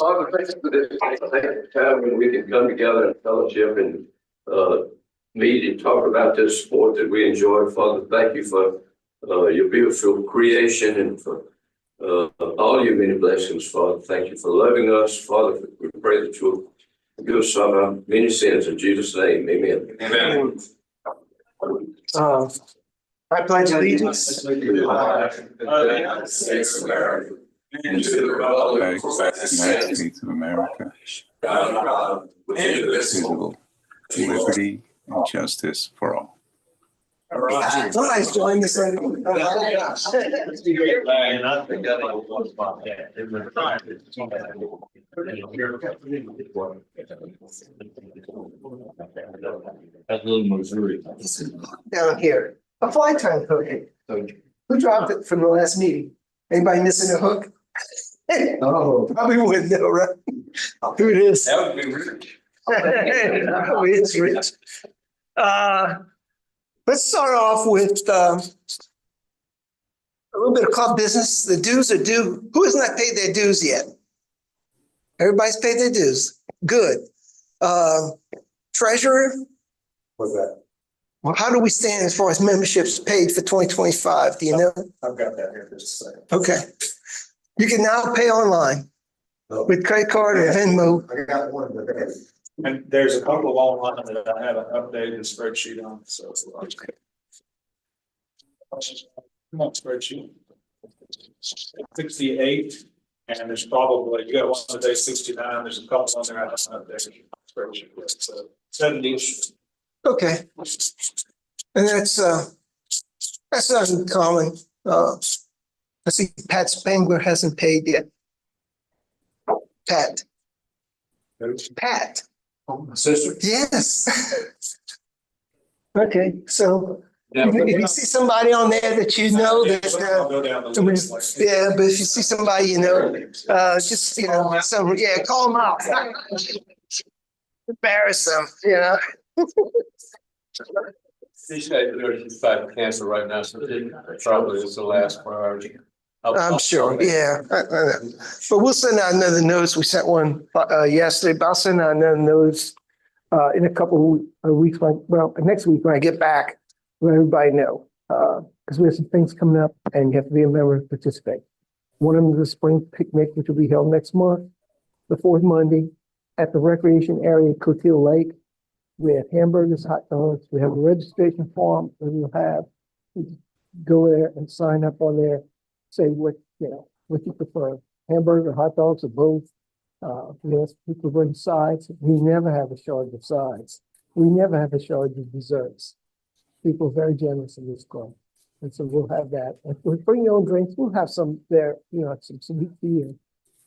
Father, thank you for this time when we can come together in fellowship and meet and talk about this sport that we enjoy. Father, thank you for your beautiful creation and for all your many blessings, Father. Thank you for loving us, Father. We pray that you'll give us some many sins in Jesus' name. Amen. Amen. I pledge allegiance to the flag of the United States of America and to the republic for which United States of America, God, indivisible, with liberty and justice for all. Somebody's joined us. That's little Missouri. Down here, a fly tying hook. Who dropped it from the last meeting? Anybody missing a hook? Oh, probably wouldn't know, right? Who it is? That would be rich. Probably is rich. Let's start off with a little bit of club business. The dues are due. Who has not paid their dues yet? Everybody's paid their dues. Good. Treasurer? What's that? Well, how do we stand as far as memberships paid for 2025? Do you know? I've got that here just a second. Okay. You can now pay online with credit card or Venmo. I got one today. And there's a couple of online that I haven't updated the spreadsheet on, so. Come on, spreadsheet. 68, and there's probably, you got one today, 69, there's a couple on there I haven't updated spreadsheet, so 70. Okay. And that's not uncommon. I see Pat Spangler hasn't paid yet. Pat. Pat. Sister? Yes. Okay, so if you see somebody on there that you know that, I'll go down the list. yeah, but if you see somebody, you know, just, you know, call them out. Embarrass them, you know. She's fighting cancer right now, so probably is the last priority. I'm sure, yeah. But we'll send out another notice. We sent one yesterday, but I'll send out another notice in a couple of weeks, next week when I get back, let everybody know. Because we have some things coming up and you have to be a member to participate. One of them is a spring picnic, which will be held next month, the fourth Monday, at the recreation area in Coteau Lake. We have hamburgers, hot dogs. We have a registration form that we'll have. You go there and sign up on there. Say what you prefer, hamburger, hot dogs, or both. Yes, people bring sides. We never have a shortage of sides. We never have a shortage of desserts. People are very generous in this club. And so we'll have that. If we bring your own drinks, we'll have some there, some sweet tea or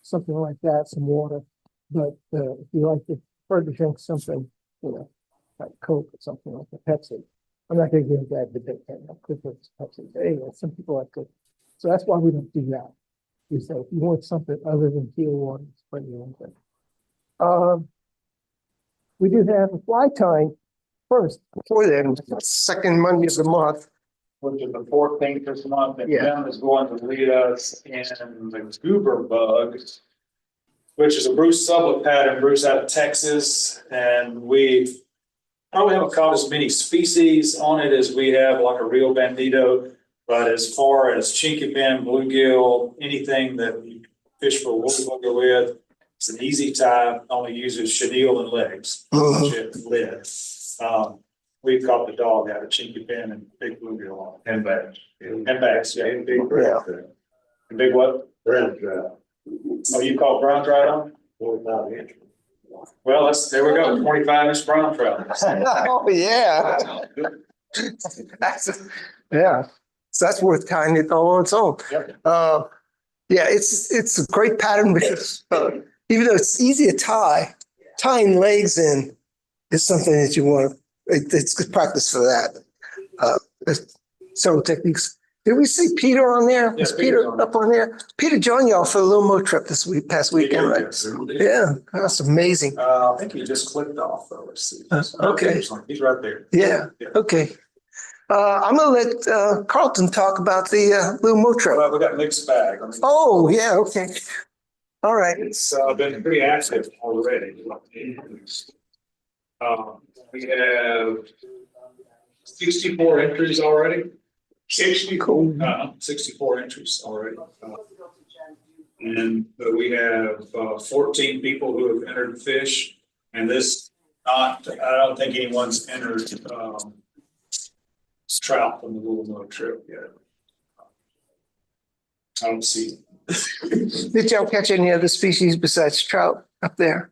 something like that, some water. But if you like to prefer to drink something, like Coke or something like a Pepsi, I'm not going to give that debate. Pepsi. But anyway, some people like Coke. So that's why we don't do that. We say if you want something other than teal water, it's plenty of thing. We do have a fly tying first before then, second Monday of the month. Which is the 14th this month, and Yeah. Jim is going to lead us in the goober bug, which is a Bruce sublet pattern, Bruce out of Texas, and we probably haven't caught as many species on it as we have like a real bandito. But as far as chinky fin, bluegill, anything that you fish for woolly bugger with, it's an easy tie, only uses chenille and legs, lid. We've caught the dog out of chinky fin and big bluegill on it. And bags. And bags, yeah. And big Yeah. trout. And big what? Brown trout. Oh, you caught brown trout on? 45 inch. Well, there we go, 25-inch brown trout. Oh, yeah. Yeah. So that's worth tying it all on its own. Yep. Yeah, it's a great pattern because even though it's easy to tie, tying legs in is something that you want. It's good practice for that. There's several techniques. Did we see Peter on there? Yes, Was Peter Peter's on up on there? Peter joined y'all for the Little Mo trip past weekend, right? Yeah, that's amazing. I think he just clicked off though. Let's see. Okay. He's right there. Yeah, okay. I'm gonna let Carlton talk about the Little Mo trip. Well, we got mixed bag. Oh, yeah, okay. All right. It's been pretty active already. We have 64 entries already. 64 entries already. And we have 14 people who have entered fish. And this, I don't think anyone's entered trout from the Little Mud Trip yet. I don't see. Did y'all catch any other species besides trout up there?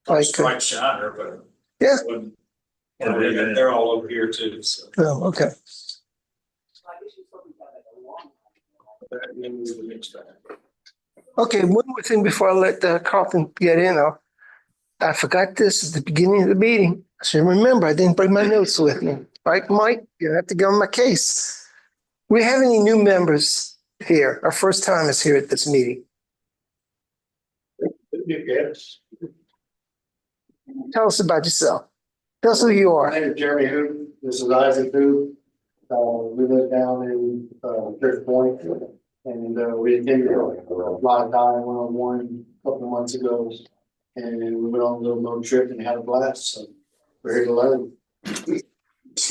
Like, Striped shiner, but. Yeah. They're all over here too, so. Oh, okay. Okay, one more thing before I let Carlton get in. I forgot this at the beginning of the meeting. I should remember, I didn't bring my notes with me. Right, Mike? You have to go on my case. We have any new members here? Our first time is here at this meeting. Yes. Tell us about yourself. Tell us who you My are. name is Jeremy Hoop. This is Isaac Hoop. We live down in Church Point, and we attended a live dive 101 a couple of months ago, and we went on a little road trip and had a blast. So we're here to learn.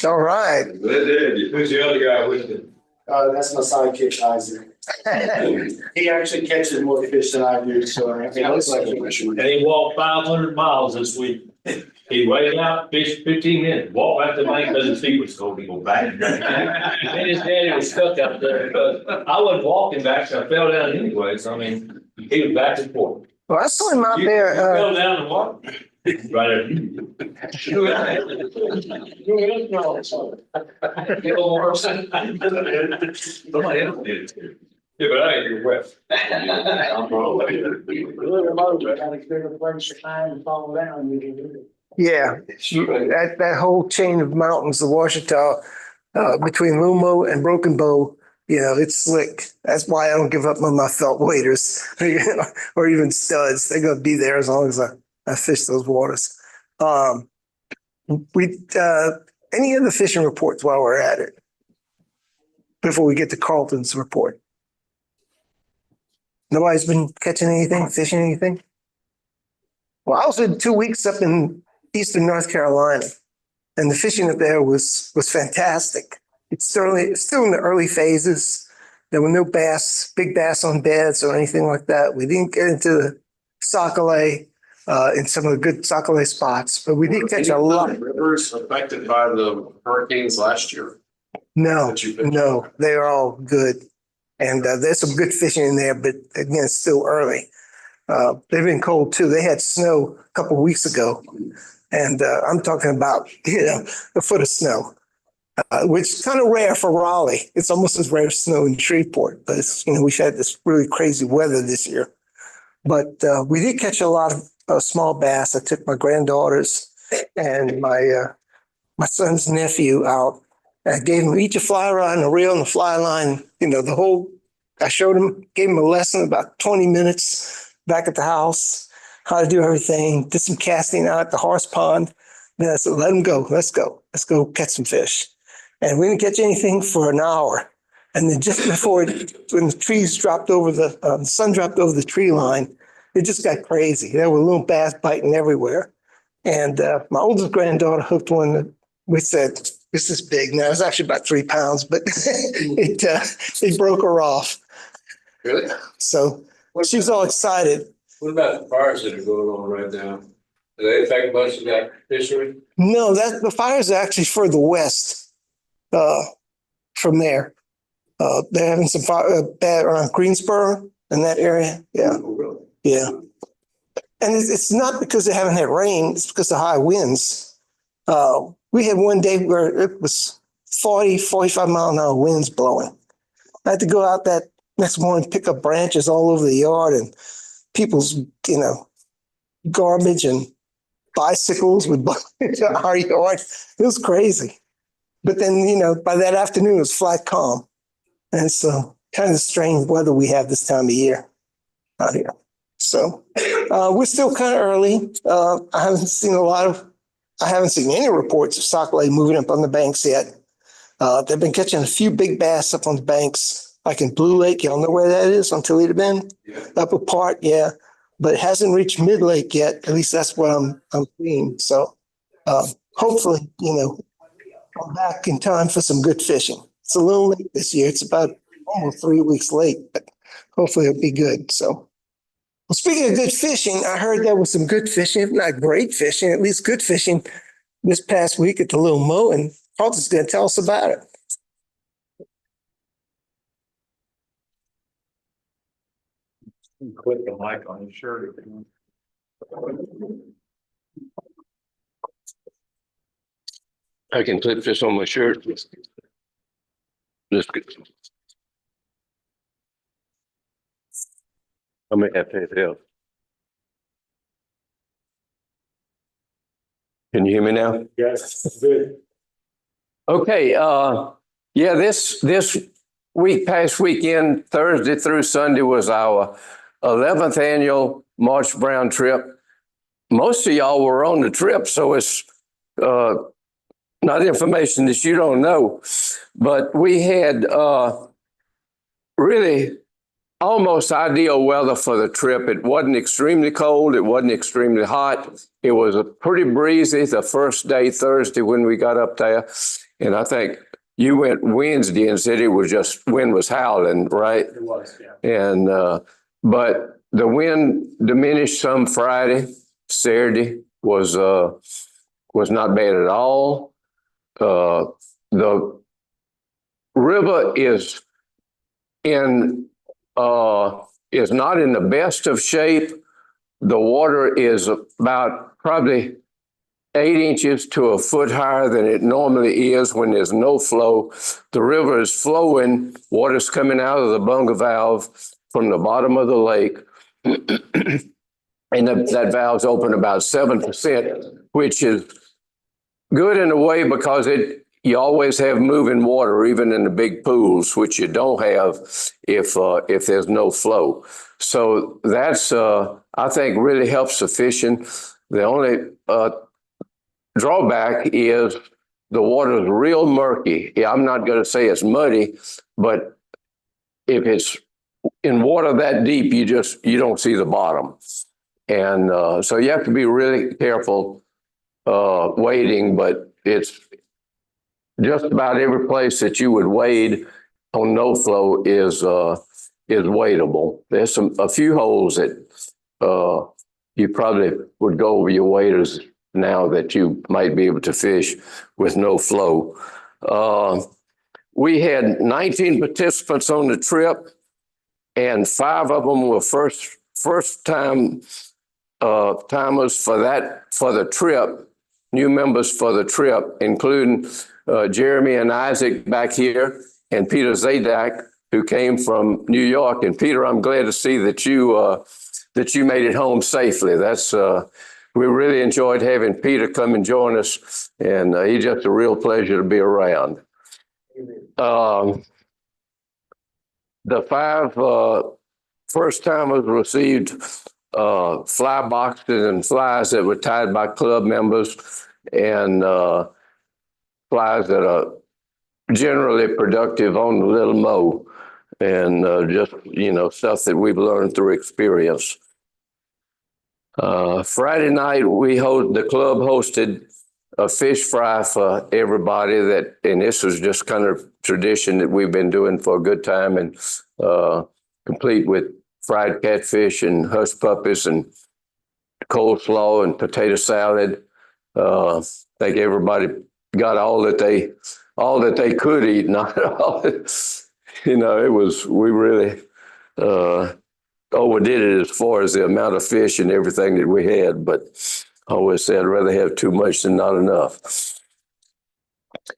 All right. Who's the other guy with you? That's my sidekick, Isaac. He actually catches more fish than I do, so I think I look like a fisherman. And he walked 500 miles this week. He waited out, fished 15 minutes, walked back to the bank because his feet was cold, he go back. And his daddy was stuck out there because I wasn't walking back, so I fell down anyway. So I mean, he was back and forth. Well, I saw him out You there. fell down and what? Right there. Somebody else did it too. Yeah, but I ain't your wet. Yeah, that whole chain of mountains, the Washita, between Lumo and Broken Bow, you know, it's slick. That's why I don't give up on my felt waders, or even studs. They're gonna be there as long as I fish those waters. Any other fishing reports while we're at it? Before we get to Carlton's report. Nobody's been catching anything, fishing anything? Well, I was in 2 weeks up in eastern North Carolina, and the fishing up there was fantastic. It's still in the early phases. There were no bass, big bass on beds or anything like that. We didn't get into the sockeye in some of the good sockeye spots, but we did catch a lot. Rivers affected by the hurricanes last year. No, that you fished? no, they are all good. And there's some good fishing in there, but again, it's still early. They've been cold too. They had snow a couple of weeks ago. And I'm talking about, a foot of snow, which is kind of rare for Raleigh. It's almost as rare as snow in Shreveport, but it's, we've had this really crazy weather this year. But we did catch a lot of small bass. I took my granddaughters and my son's nephew out. I gave them each a fly rod and a reel and a fly line, I showed them, gave them a lesson about 20 minutes back at the house, how to do everything, did some casting out at the horse pond. Then I said, let them go. Let's go catch some fish. And we didn't catch anything for an hour. And then just before, when the trees dropped over the sun dropped over the tree line, it just got crazy. There were little bass biting everywhere. And my oldest granddaughter hooked one that we said, this is big. Now it's actually about 3 pounds, but it broke her off. Really? So she's all excited. What about the fires that are going on right now? Do they affect much of that fishery? No, the fires are actually further west from there. They're having some fire bad around Greensboro in that area. Yeah, Oh, really? yeah. And it's not because they haven't had rain. It's because of high winds. We had one day where it was 40, 45 mile an hour winds blowing. I had to go out that next morning, pick up branches all over the yard and people's, garbage and bicycles would blow into our yard. It was crazy. But then, by that afternoon, it was flat calm. And so kind of strange weather we have this time of year out here. So we're still kind of early. I haven't seen any reports of sockeye moving up on the banks yet. They've been catching a few big bass up on the banks, like in Blue Lake. Y'all know where that is on Toledo Bend? Yeah. Upper part, yeah. but it hasn't reached mid-lake yet. At least that's what I'm seeing. So hopefully, I'm back in time for some good fishing. It's a little late this year. It's about almost 3 weeks late, but hopefully it'll be good. So, well, speaking of good fishing, I heard there was some good fishing, if not great fishing, at least good fishing this past week at the Little Mo, and Carlton's going to tell us about it. Click the mic on your shirt. If you want. I can clip this on my shirt. I may have to help. Can you hear me now? Yes, good. Okay, yeah, this past weekend, Thursday through Sunday was our 11th annual March Brown trip. Most of y'all were on the trip, so it's not information that you don't know, but we had really almost ideal weather for the trip. It wasn't extremely cold. It wasn't extremely hot. It was a pretty breezy the first day, Thursday, when we got up there. And I think you went Wednesday and said it was just wind was howling, right? It was, yeah. And but the wind diminished some Friday. Saturday was not bad at all. The river is not in the best of shape. The water is about probably 8 inches to a foot higher than it normally is when there's no flow. The river is flowing. Water's coming out of the bunga valve from the bottom of the lake. And that valve's open about 7%, which is good in a way because you always have moving water, even in the big pools, which you don't have if there's no flow. So that's, I think, really helps the fishing. The only drawback is the water is real murky. Yeah, I'm not going to say it's muddy, but if it's in water that deep, you don't see the bottom. And so you have to be really careful wading, but it's just about every place that you would wade on no flow is wadable. There's a few holes that you probably would go over your waders now that you might be able to fish with no flow. We had 19 participants on the trip, and 5 of them were first time timers for the trip, new members for the trip, including Jeremy and Isaac back here, and Peter Zadak, who came from New York. And Peter, I'm glad to see that you made it home safely. That's we really enjoyed having Peter come and join us, and he's just a real pleasure to be around. The 5 first timers received fly boxes and flies that were tied by club members, and flies that are generally productive on the Little Mo, and just, stuff that we've learned through experience. Friday night, the club hosted a fish fry for everybody, and this was just kind of tradition that we've been doing for a good time, and complete with fried catfish and hush puppies and coleslaw and potato salad. I think everybody got all that they could eat. Not all. We really overdid it as far as the amount of fish and everything that we had. But I always said I'd rather have too much than not enough.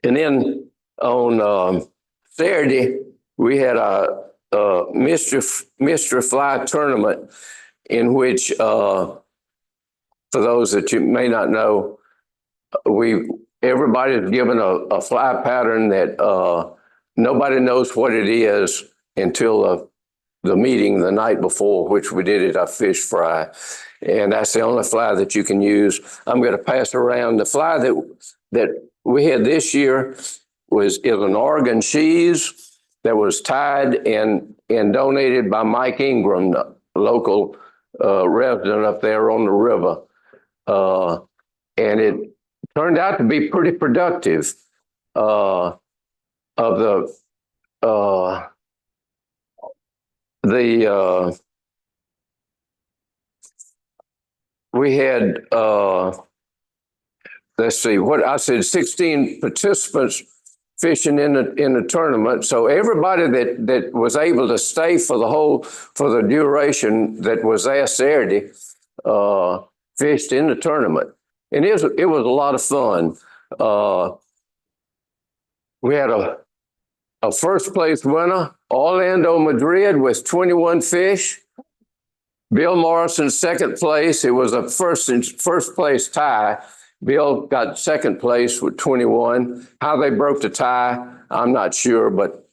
And then on Saturday we had a mystery fly tournament in which, for those that you may not know, everybody's given a fly pattern that nobody knows what it is until the meeting the night before, which we did at our fish fry. And that's the only fly that you can use. I'm going to pass around the fly that we had this year is an Oregon cheese that was tied and donated by Mike Ingram, the local resident up there on the river. And it turned out to be pretty productive. Of we had, let's see, what I said, 16 participants fishing in the tournament. So everybody that was able to stay for the duration that was there Saturday, fished in the tournament. And it was a lot of fun. We had a first place winner, Orlando Madrid, with 21 fish. Bill Morrison, second place. It was a first place tie. Bill got second place with 21. How they broke the tie, I'm not sure, but.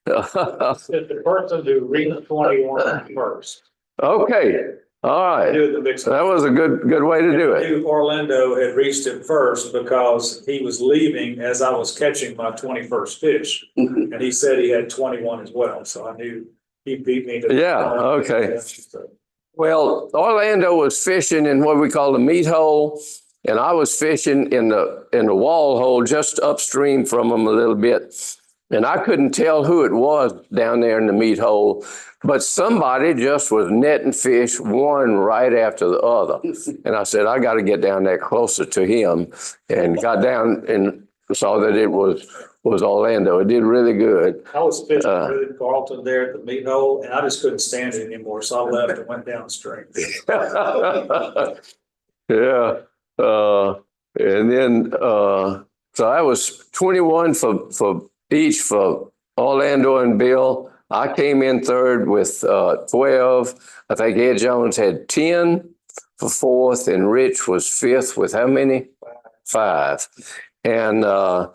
The person who reached 21 first. Okay, all right. Do the mix. That was a good way to do I it. knew Orlando had reached it first because he was leaving as I was catching my 21st fish. And he said he had 21 as well, so I knew he beat me to. Yeah, okay. Well, Orlando was fishing in what we call the meat hole, and I was fishing in the wall hole just upstream from him a little bit. And I couldn't tell who it was down there in the meat hole, but somebody just was netting fish one right after the other. And I said, I got to get down there closer to him, and got down and saw that it was Orlando. It did really good. I was fishing with Carlton there at the meat hole, and I just couldn't stand it anymore, so I left and went downstream. Yeah. And then, so I was 21 for each for Orlando and Bill. I came in third with 12. I think Ed Jones had 10 for fourth, and Rich was fifth with how many? 5. And a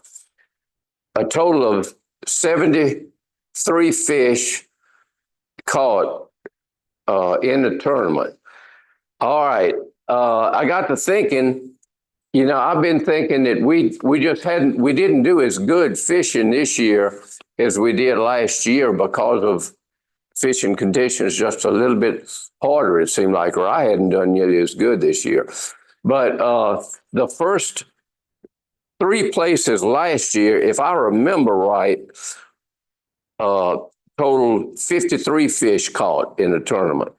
total of 73 fish caught in the tournament. All right. I got to thinking, you know, I've been thinking that we didn't do as good fishing this year as we did last year because of fishing conditions just a little bit harder, it seemed like, or I hadn't done nearly as good this year. But the first 3 places last year, if I remember right, totaled 53 fish caught in the tournament.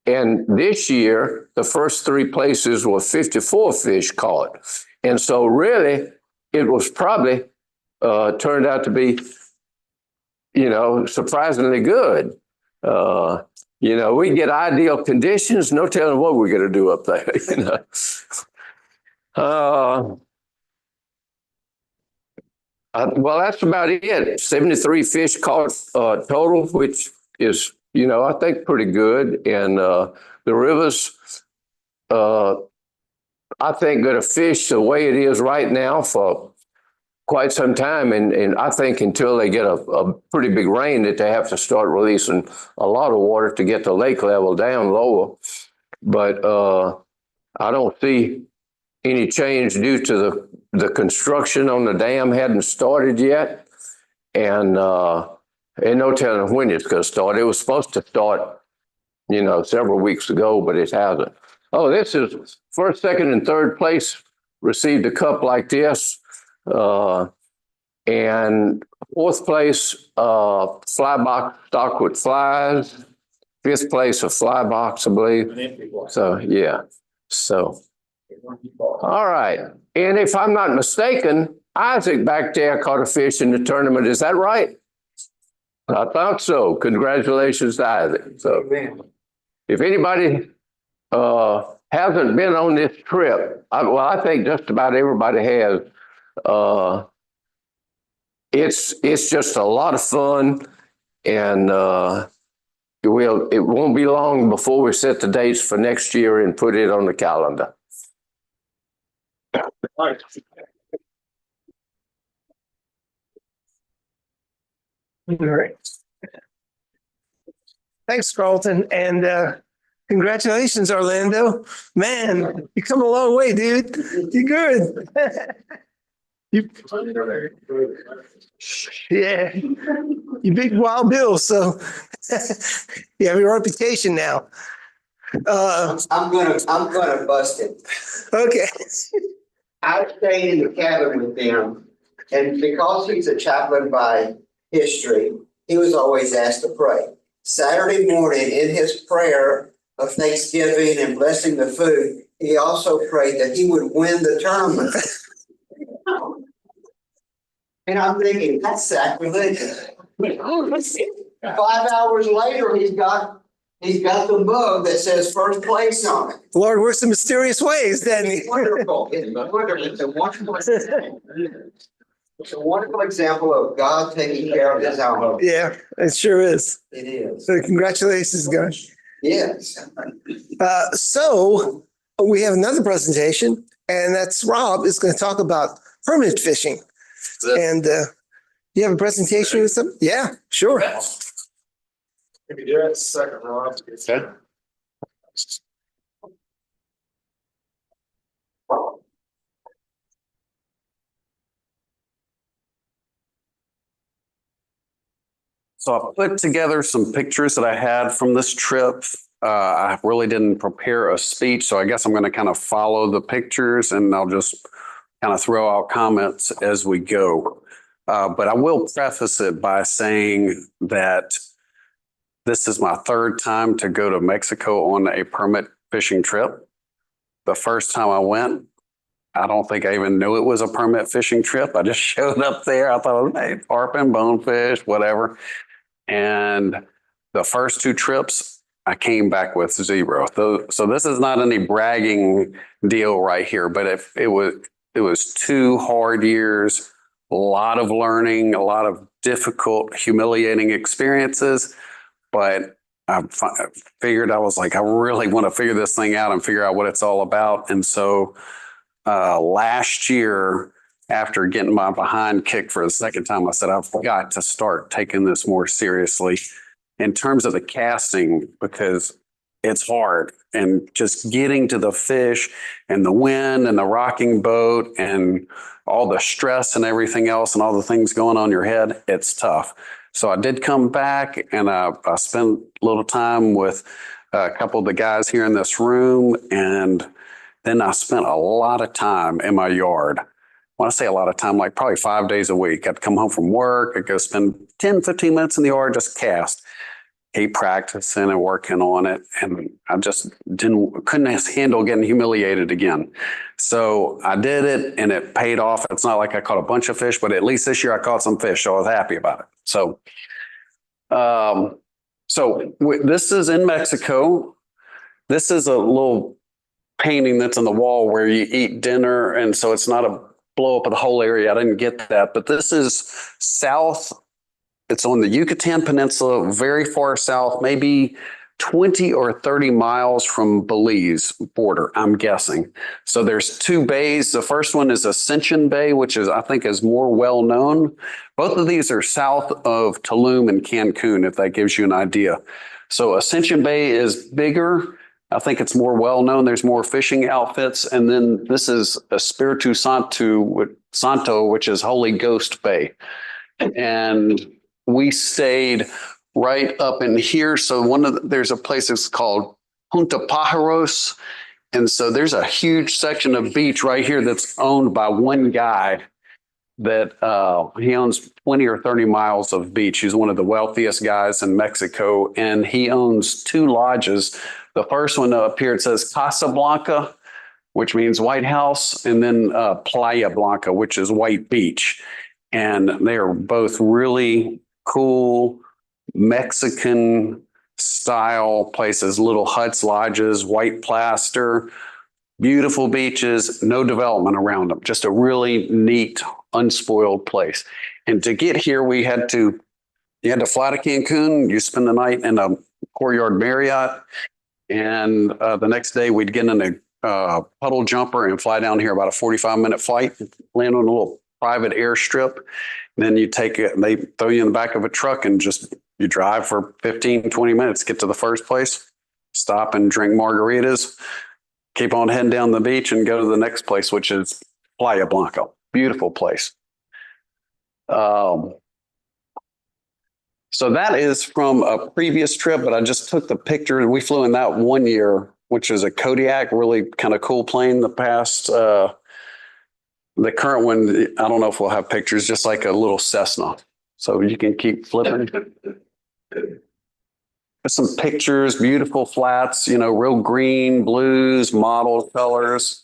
And this year, the first 3 places were 54 fish caught. And so really, it was probably turned out to be, you know, surprisingly good. You know, we get ideal conditions, no telling what we're going to do up there, you know. Well, that's about it. 73 fish caught total, which is, you know, I think pretty good. And the rivers, I think, going to fish the way it is right now for quite some time. And I think until they get a pretty big rain that they have to start releasing a lot of water to get the lake level down lower. But I don't see any change due to the construction on the dam hadn't started yet. And ain't no telling when it's going to start. It was supposed to start, you know, several weeks ago, but it hasn't. Oh, this is first, second, and third place received a cup like this. And fourth place, fly box stocked with flies. Fifth place, a fly box, I believe. So, yeah. So, all right. And if I'm not mistaken, Isaac back there caught a fish in the tournament. Is that right? I thought so. Congratulations to Isaac. So, if anybody hasn't been on this trip, I think just about everybody has. It's just a lot of fun, and it won't be long before we set the dates for next year and put it on the calendar. All right. All right. Thanks, Carlton, and congratulations, Orlando. Man, you come a long way, dude. You're good. You, yeah, you big wild Bill, so you have your reputation now. I'm gonna bust it. Okay. I stayed in the cabin with them, and because he's a chaplain by history, he was always asked to pray. Saturday morning, in his prayer of thanksgiving and blessing the food, he also prayed that he would win the tournament. And I'm thinking, that's sacrilegious. 5 hours later, he's got the mug that says first place on it. Lord works in mysterious ways, doesn't he? It's wonderful. It's wonderful. It's a wonderful. It's a wonderful example of God taking care of his own. Yeah, it sure is. It is. So congratulations, guys. Yes. So we have another presentation, and that's Rob is going to talk about permit fishing. And you have a presentation or something? Yeah, sure. Maybe do it second, Rob. Okay. So I put together some pictures that I had from this trip. I really didn't prepare a speech, so I guess I'm going to kind of follow the pictures and I'll just kind of throw out comments as we go. But I will preface it by saying that this is my third time to go to Mexico on a permit fishing trip. The first time I went, I don't think I even knew it was a permit fishing trip. I just showed up there. I thought, hey, tarpon, bonefish, whatever. And the first two trips, I came back with zero. So this is not any bragging deal right here, but if it was 2 hard years, a lot of learning, a lot of difficult, humiliating experiences. But I figured I was like, I really want to figure this thing out and figure out what it's all about. And so last year, after getting my behind kicked for the second time, I said, I've got to start taking this more seriously in terms of the casting, because it's hard. And just getting to the fish and the wind and the rocking boat and all the stress and everything else and all the things going on in your head, it's tough. So I did come back and I spent a little time with a couple of the guys here in this room. And then I spent a lot of time in my yard. When I say a lot of time, like probably 5 days a week. I'd come home from work, I'd go spend 10, 15 minutes in the yard, just cast. Keep practicing and working on it. And I just couldn't handle getting humiliated again. So I did it and it paid off. It's not like I caught a bunch of fish, but at least this year I caught some fish. So I was happy about it. So, this is in Mexico. This is a little painting that's on the wall where you eat dinner. And so it's not a blow up of the whole area. I didn't get that, but this is south. It's on the Yucatan Peninsula, very far south, maybe 20 or 30 miles from Belize border, I'm guessing. So there's 2 bays. The first one is Ascension Bay, which is, I think, is more well known. Both of these are south of Tulum and Cancun, if that gives you an idea. So Ascension Bay is bigger. I think it's more well known. There's more fishing outfits. And then this is Espiritu Santo, which is Holy Ghost Bay. And we stayed right up in here. So there's a place that's called Punta Pajaros. And so there's a huge section of beach right here that's owned by one guy that he owns 20 or 30 miles of beach. He's one of the wealthiest guys in Mexico. And he owns 2 lodges. The first one up here, it says Casa Blanca, which means White House, and then Playa Blanca, which is White Beach. And they are both really cool Mexican style places, little huts, lodges, white plaster, beautiful beaches, no development around them, just a really neat, unspoiled place. And to get here, you had to fly to Cancun, you spend the night in a Courtyard Marriott, and the next day we'd get in a puddle jumper and fly down here, about a 45-minute flight, land on a little private airstrip. And then you take it, and they throw you in the back of a truck and you drive for 15, 20 minutes, get to the first place, stop and drink margaritas, keep on heading down the beach and go to the next place, which is Playa Blanca. Beautiful place. So that is from a previous trip, but I just took the picture. We flew in that one year, which is a Kodiak, really kind of cool plane. The current one, I don't know if we'll have pictures, just like a little Cessna. So you can keep flipping. Some pictures, beautiful flats, real green, blues, mottled colors.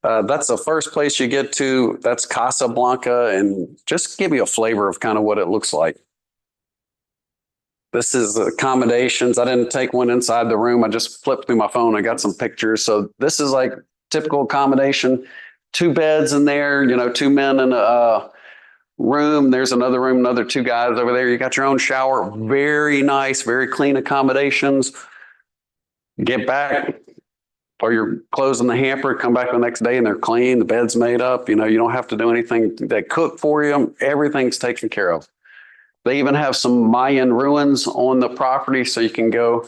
That's the first place you get to. That's Casablanca, and just give you a flavor of kind of what it looks like. This is accommodations. I didn't take one inside the room. I just flipped through my phone. I got some pictures. So this is like typical accommodation. 2 beds in there, 2 men in a room. There's another room, another 2 guys over there. You got your own shower. Very nice, very clean accommodations. Get back, or your clothes in the hamper, come back the next day and they're clean. The bed's made up. You don't have to do anything. They cook for you. Everything's taken care of. They even have some Mayan ruins on the property, so you can go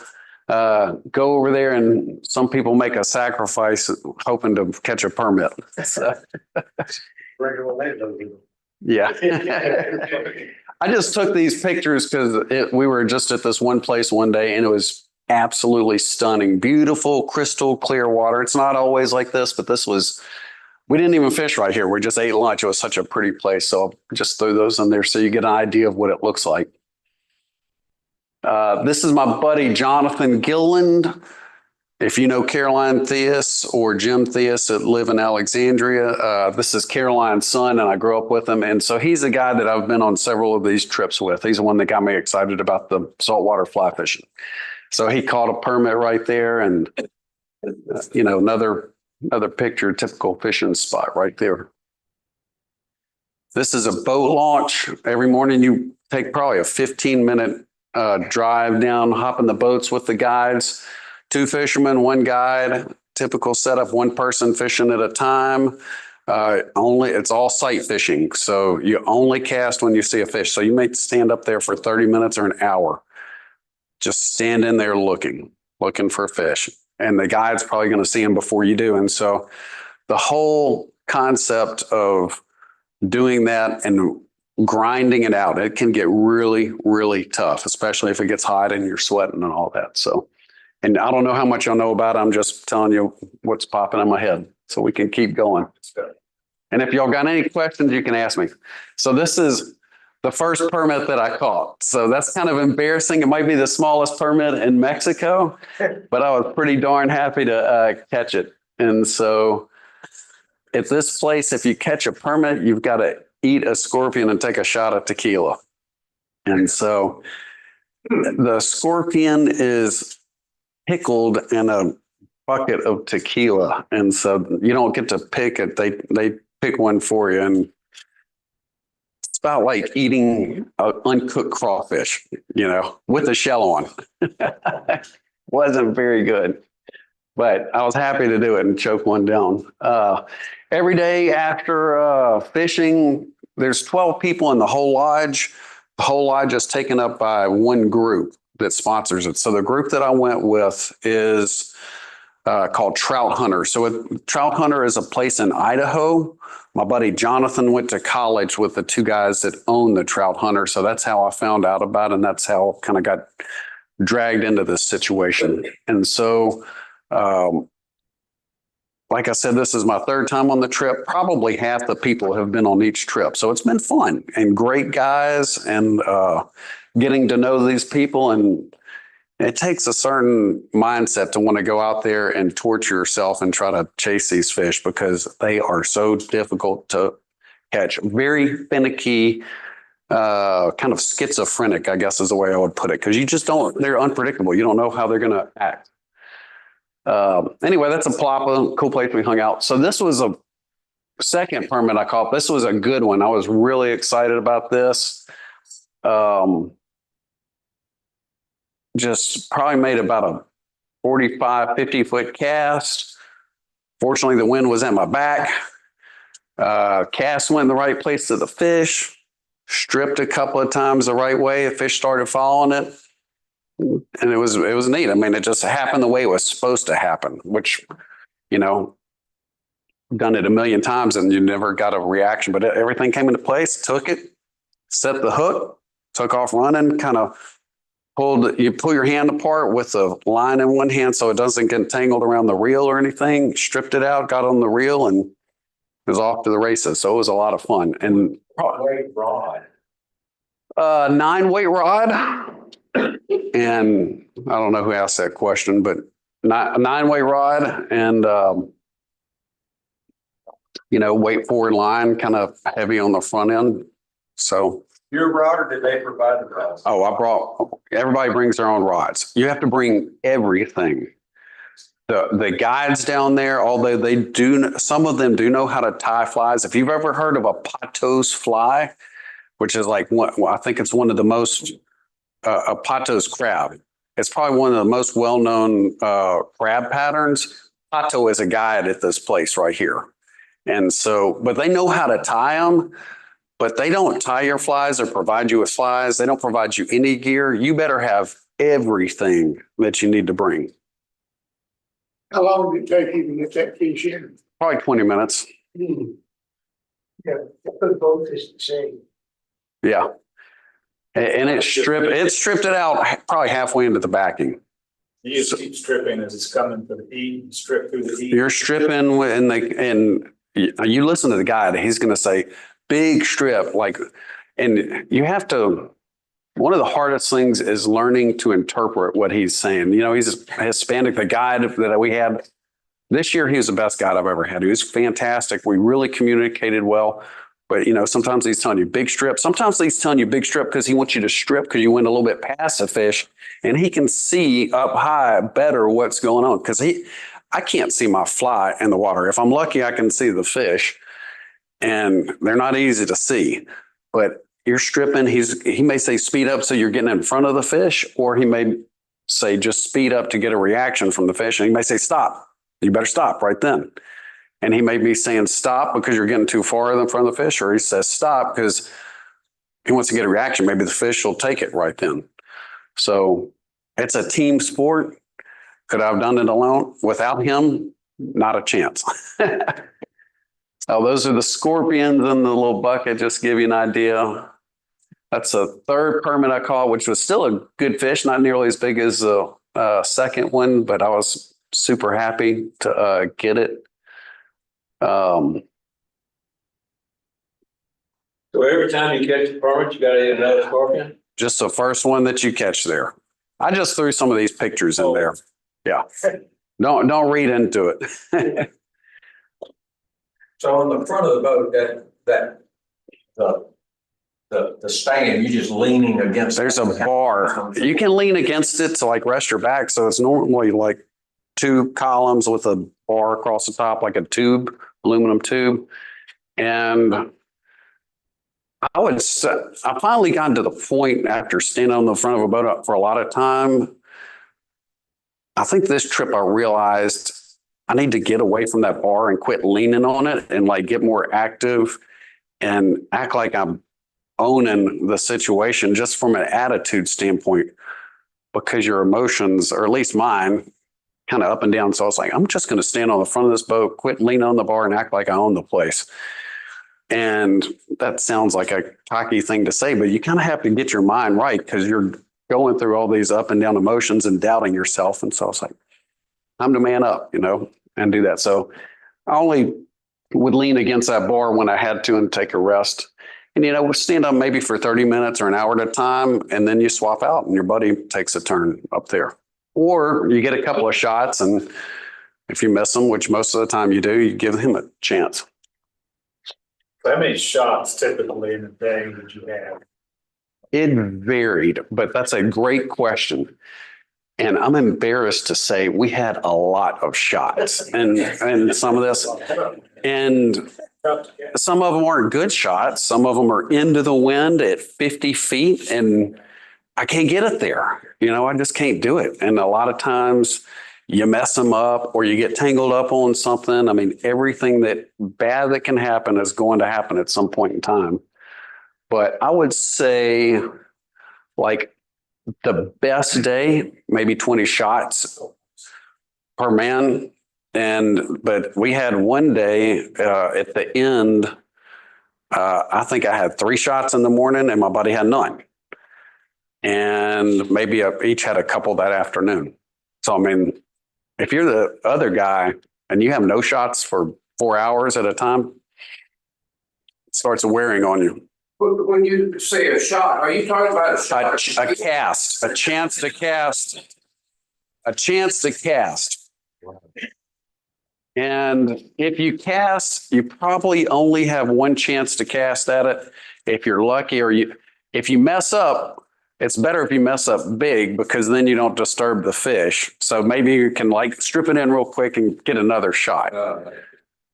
over there, and some people make a sacrifice hoping to catch a permit. So, yeah. I just took these pictures because we were just at this one place one day, and it was absolutely stunning. Beautiful, crystal clear water. It's not always like this, but we didn't even fish right here. We just ate lunch. It was such a pretty place. So I just threw those in there so you get an idea of what it looks like. This is my buddy, Jonathan Gilland. If you know Caroline Theus or Jim Theus that live in Alexandria, this is Caroline's son, and I grew up with him. And so he's a guy that I've been on several of these trips with. He's the one that got me excited about the saltwater fly fishing. So he caught a permit right there, and another picture, typical fishing spot right there. This is a boat launch. Every morning you take probably a 15-minute drive down, hop in the boats with the guides. 2 fishermen, 1 guide, typical setup, 1 person fishing at a time. It's all sight fishing. So you only cast when you see a fish. So you may stand up there for 30 minutes or an hour, just standing there looking for fish. And the guide's probably going to see them before you do. And so the whole concept of doing that and grinding it out, it can get really, really tough, especially if it gets hot and you're sweating and all that. So, and I don't know how much y'all know about it. I'm just telling you what's popping in my head so we can keep going. And if y'all got any questions, you can ask me. So this is the first permit that I caught. So that's kind of embarrassing. It might be the smallest permit in Mexico, but I was pretty darn happy to catch it. And so at this place, if you catch a permit, you've got to eat a scorpion and take a shot of tequila. And so the scorpion is pickled in a bucket of tequila. And so you don't get to pick it. They pick one for you. And it's about like eating an uncooked crawfish, with a shell on. Wasn't very good, but I was happy to do it and choke one down. Every day after fishing, there's 12 people in the whole lodge. The whole lodge is taken up by 1 group that sponsors it. So the group that I went with is called Trout Hunter. So Trout Hunter is a place in Idaho. My buddy Jonathan went to college with the 2 guys that own the Trout Hunter. So that's how I found out about it. And that's how I kind of got dragged into this situation. And so, like I said, this is my 3rd time on the trip. Probably half the people have been on each trip. So it's been fun and great guys, and getting to know these people. And it takes a certain mindset to want to go out there and torture yourself and try to chase these fish because they are so difficult to catch. Very finicky, kind of schizophrenic, I guess is the way I would put it, because you just they're unpredictable. You don't know how they're going to act. Anyway, that's a Palapa, cool place we hung out. So this was a second permit I caught. This was a good one. I was really excited about this. Just probably made about a 45, 50-foot cast. Fortunately, the wind was at my back. Cast went in the right place to the fish. Stripped a couple of times the right way. The fish started following it. And it was neat. I mean, it just happened the way it was supposed to happen, which, done it a million times and you never got a reaction, but everything came into place, took it, set the hook, took off running, kind of you pull your hand apart with the line in one hand so it doesn't get tangled around the reel or anything, stripped it out, got on the reel, and it was off to the races. So it was a lot of fun. And Great rod. 9-weight rod. And I don't know who asked that question, but 9-weight rod and, weight forward line, kind of heavy on the front end. So. Your rod, or did they provide the rod? Oh, everybody brings their own rods. You have to bring everything. The guides down there, although some of them do know how to tie flies. If you've ever heard of a potos fly, which is like I think it's one of the most, a potos crab. It's probably one of the most well-known crab patterns. Pato is a guide at this place right here. And so, but they know how to tie them, but they don't tie your flies or provide you with flies. They don't provide you any gear. You better have everything that you need to bring. How long did it take you to get that fish in? Probably 20 minutes. Yeah, the boat is the same. Yeah. And it stripped it out probably halfway into the backing. You just keep stripping as it's coming for the heat, and strip through the heat. You're stripping and you listen to the guide, he's going to say big strip, and you have to, one of the hardest things is learning to interpret what he's saying. He's Hispanic, the guide that we had this year, he was the best guide I've ever had. He was fantastic. We really communicated well. But, sometimes he's telling you big strip. Sometimes he's telling you big strip because he wants you to strip because you went a little bit past the fish and he can see up high better what's going on. Because I can't see my fly in the water. If I'm lucky, I can see the fish and they're not easy to see. But you're stripping, he may say speed up so you're getting in front of the fish, or he may say just speed up to get a reaction from the fish. And he may say stop. You better stop right then. And he may be saying stop because you're getting too far in front of the fish, or he says stop because he wants to get a reaction. Maybe the fish will take it right then. So it's a team sport. Could I have done it alone? Without him, not a chance. Oh, those are the scorpions in the little bucket, just to give you an idea. That's a third permit I caught, which was still a good fish, not nearly as big as the second one, but I was super happy to get it. So every time you catch a permit, you gotta eat another scorpion? Just the first one that you catch there. I just threw some of these pictures in there. Yeah. Don't read into it. So on the front of the boat, the stand, you're just leaning against. There's a bar. You can lean against it to rest your back. So it's normally like 2 columns with a bar across the top, like a tube, aluminum tube. And I finally got to the point after standing on the front of a boat for a lot of time. I think this trip I realized I need to get away from that bar and quit leaning on it and get more active and act like I'm owning the situation just from an attitude standpoint, because your emotions, or at least mine, kind of up and down. So I was like, I'm just going to stand on the front of this boat, quit leaning on the bar and act like I own the place. And that sounds like a cocky thing to say, but you kind of have to get your mind right because you're going through all these up and down emotions and doubting yourself. And so I was like, time to man up, and do that. So I only would lean against that bar when I had to and take a rest. And, we'll stand up maybe for 30 minutes or an hour at a time, and then you swap out and your buddy takes a turn up there. Or you get a couple of shots, and if you miss them, which most of the time you do, you give him a chance. How many shots typically in a day would you have? It varied, but that's a great question. And I'm embarrassed to say we had a lot of shots and some of this. And some of them aren't good shots. Some of them are into the wind at 50 feet, and I can't get it there. I just can't do it. And a lot of times you mess them up or you get tangled up on something. I mean, everything that bad that can happen is going to happen at some point in time. But I would say the best day, maybe 20 shots per man. But we had one day at the end, I think I had 3 shots in the morning and my buddy had none. And maybe each had a couple that afternoon. So, I mean, if you're the other guy and you have no shots for 4 hours at a time, it starts wearing on you. When you say a shot, are you talking about a shot? A cast, a chance to cast, a chance to cast. And if you cast, you probably only have one chance to cast at it. If you're lucky, if you mess up, it's better if you mess up big because then you don't disturb the fish. So maybe you can like strip it in real quick and get another shot.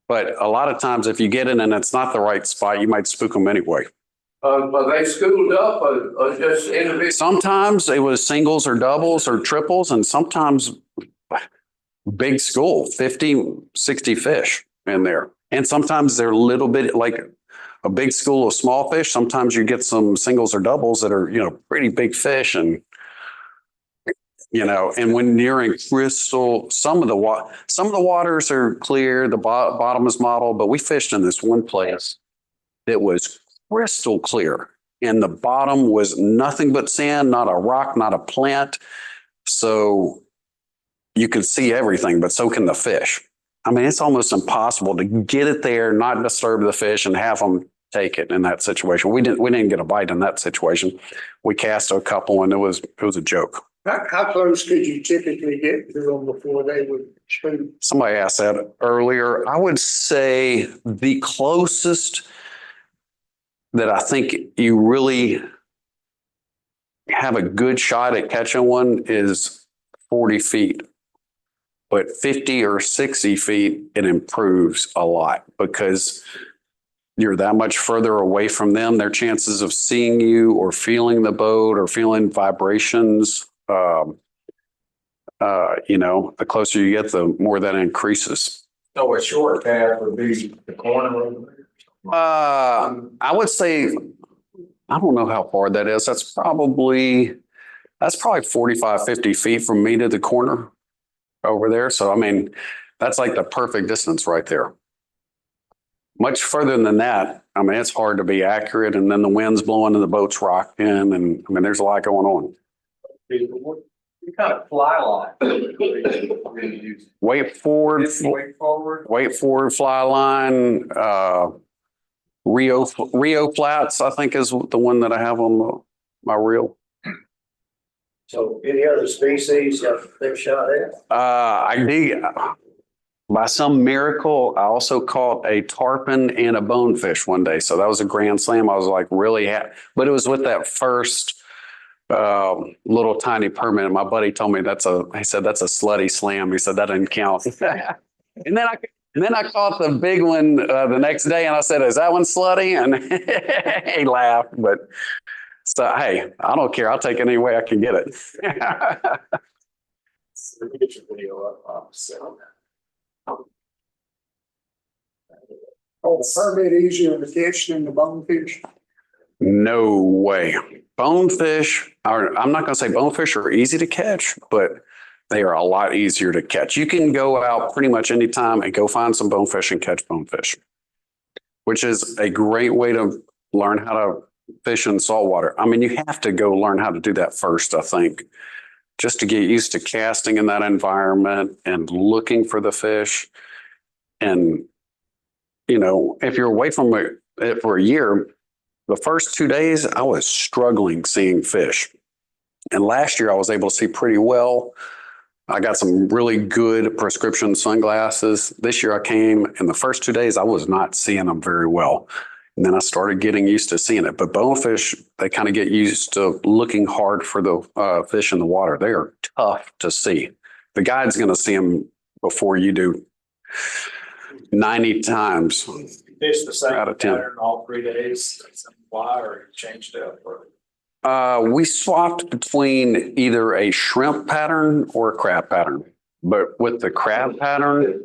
But a lot of times if you get in and it's not the right spot, you might spook them anyway. Are they schooled up or just individual? Sometimes it was singles or doubles or triples, and sometimes big school, 50, 60 fish in there. And sometimes they're a little bit like a big school of small fish. Sometimes you get some singles or doubles that are, pretty big fish. And, and when you're in crystal, some of the waters are clear, the bottom is mottled, but we fished in this one place that was crystal clear. And the bottom was nothing but sand, not a rock, not a plant. So you can see everything, but so can the fish. I mean, it's almost impossible to get it there, not disturb the fish, and have them take it in that situation. We didn't get a bite in that situation. We cast a couple, and it was a joke. How close could you typically get to them before they would spook? Somebody asked that earlier. I would say the closest that I think you really have a good shot at catching one is 40 feet. But 50 or 60 feet, it improves a lot because you're that much further away from them. Their chances of seeing you or feeling the boat or feeling vibrations, the closer you get, the more that increases. So a short cast would be the corner over there? I would say, I don't know how far that is. That's probably 45, 50 feet from me to the corner over there. So, I mean, that's like the perfect distance right there. Much further than that, I mean, it's hard to be accurate. And then the wind's blowing and the boat's rocking. And I mean, there's a lot going on. What kind of fly line? Weight forward fly line, Rio flats, I think is the one that I have on my reel. So any other species you have a shot at? I did. By some miracle, I also caught a tarpon and a bonefish one day. So that was a grand slam. I was like really happy. But it was with that first little tiny permit. My buddy told me he said that's a slutty slam. He said that didn't count. And then I caught the big one the next day and I said, is that one slutty? And he laughed. But so, hey, I don't care. I'll take it any way I can get it. Let me get your video up. Oh, the permit easier to catch than the bonefish? No way. Bonefish I'm not going to say bonefish are easy to catch, but they are a lot easier to catch. You can go out pretty much anytime and go find some bonefish and catch bonefish, which is a great way to learn how to fish in saltwater. I mean, you have to go learn how to do that first, I think, just to get used to casting in that environment and looking for the fish. And, if you're away from it for a year, the first 2 days, I was struggling seeing fish. And last year I was able to see pretty well. I got some really good prescription sunglasses. This year I came and the first 2 days I was not seeing them very well. And then I started getting used to seeing it. But bonefish, they kind of get used to looking hard for the fish in the water. They are tough to see. The guide's going to see them before you do 90 times. Fish the same out of 10. pattern all 3 days. Why or changed up? Or... We swapped between either a shrimp pattern or a crab pattern. But with the crab pattern,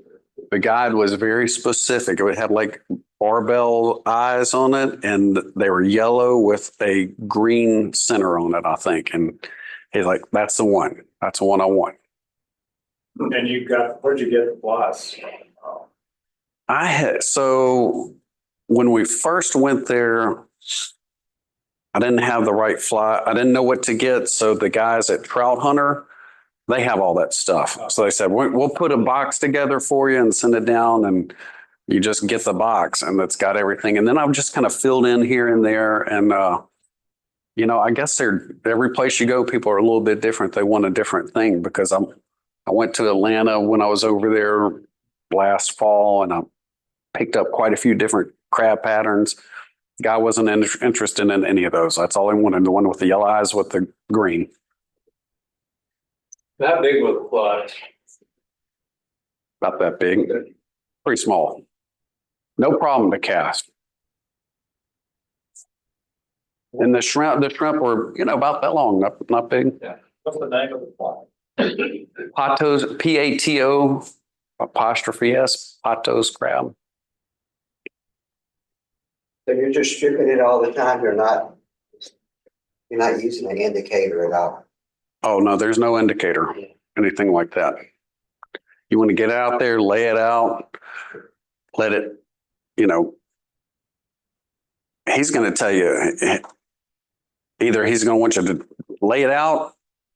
the guide was very specific. It had like barbell eyes on it, and they were yellow with a green center on it, I think. And he's like, that's the one. That's the one I want. And where'd you get the flies? So when we first went there, I didn't have the right fly. I didn't know what to get. So the guys at Trout Hunter, they have all that stuff. So they said, we'll put a box together for you and send it down, and you just get the box and it's got everything. And then I've just kind of filled in here and there. And, I guess every place you go, people are a little bit different. They want a different thing, because I went to Atlanta when I was over there last fall, and I picked up quite a few different crab patterns. Guy wasn't interested in any of those. That's all he wanted. The one with the yellow eyes with the green. How big was the flies? About that big, pretty small. No problem to cast. And the shrimp were, about that long, not big. What's the name of the fly? Patos, Pato apostrophe S, Patos crab. So you're just stripping it all the time. You're not using an indicator at all. Oh, no, there's no indicator, anything like that. You want to get out there, lay it out, let it, he's going to tell you, either he's going to want you to lay it out,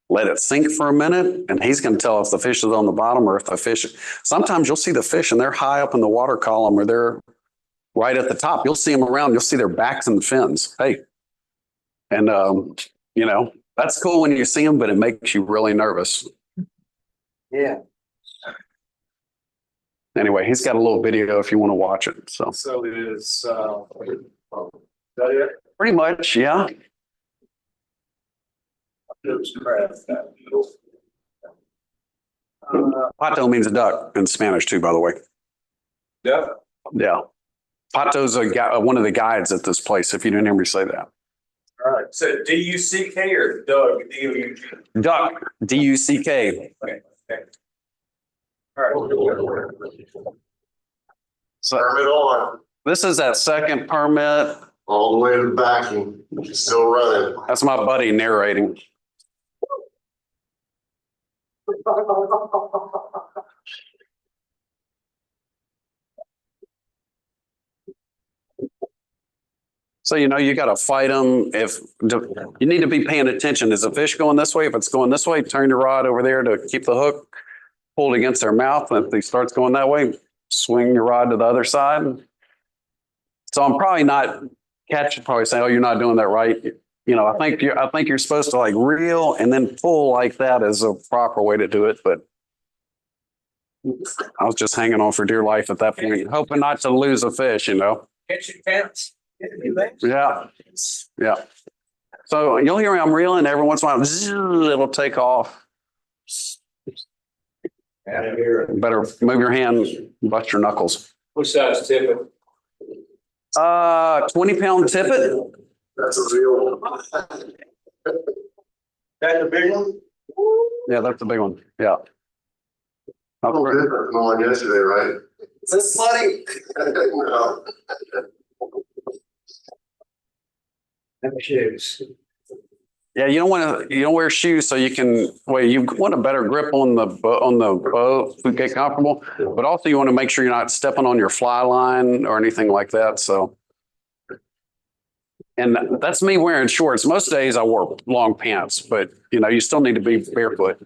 let it sink for a minute, and he's going to tell if the fish is on the bottom or if the fish, sometimes you'll see the fish and they're high up in the water column, or they're right at the top. You'll see them around, you'll see their backs and fins. Hey, and, that's cool when you see them, but it makes you really nervous. Yeah. Anyway, he's got a little video if you want to watch it. So Is that it? pretty much, yeah. Pato means a duck in Spanish too, by the way. Yeah. Yeah. Pato's one of the guides at this place, if you didn't hear me say that. All right. So D-U-C-K or Doug? D-U-G? Duck, D-U-C-K. Okay. All right. So Permit on, this is that second permit. all the way to the backing, still running. That's my buddy narrating. So, you got to fight them. You need to be paying attention. Is the fish going this way? If it's going this way, turn your rod over there to keep the hook pulled against their mouth. And if he starts going that way, swing your rod to the other side. So I'm probably not probably saying, oh, you're not doing that right. I think you're supposed to like reel and then pull like that is a proper way to do it. But I was just hanging on for dear life at that point, hoping not to lose a fish, Catch your pants. Yeah. Yeah. So you'll hear me, I'm reeling every once in a while, it'll take off. Better move your hand, bust your knuckles. What size tippet? 20-pound tippet. That's a real one. That's a big one? Yeah, that's a big one. Yeah. A little different from the one yesterday, right? Is this slutty? No. Shoes. Yeah, you don't wear shoes so you want a better grip on the boat to get comfortable, but also you want to make sure you're not stepping on your fly line or anything like that. So, and that's me wearing shorts. Most days I wore long pants, but you still need to be barefoot.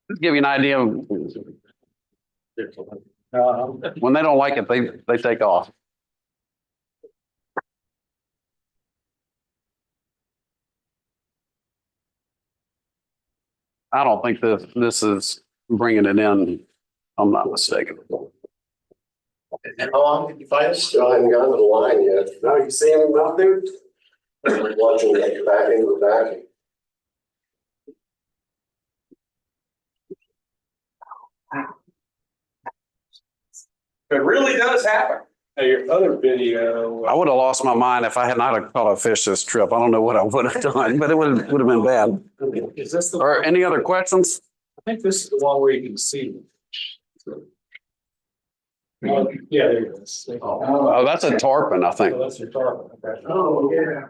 Just give you an idea of when they don't like it, they take off. I don't think this is bringing it in. I'm not mistaken. And how long did you fight us? Still haven't gotten to the line yet. No, you see him out there? We're watching like back into the back. It really does happen. Now, your other video. I would have lost my mind if I had not have caught a fish this trip. I don't know what I would have done, but it would have been bad. Is this the? Or any other questions? I think this is the one where you can see. Yeah, there it is. Oh, that's a tarpon, I think. Oh, that's your target. Okay. Oh, yeah.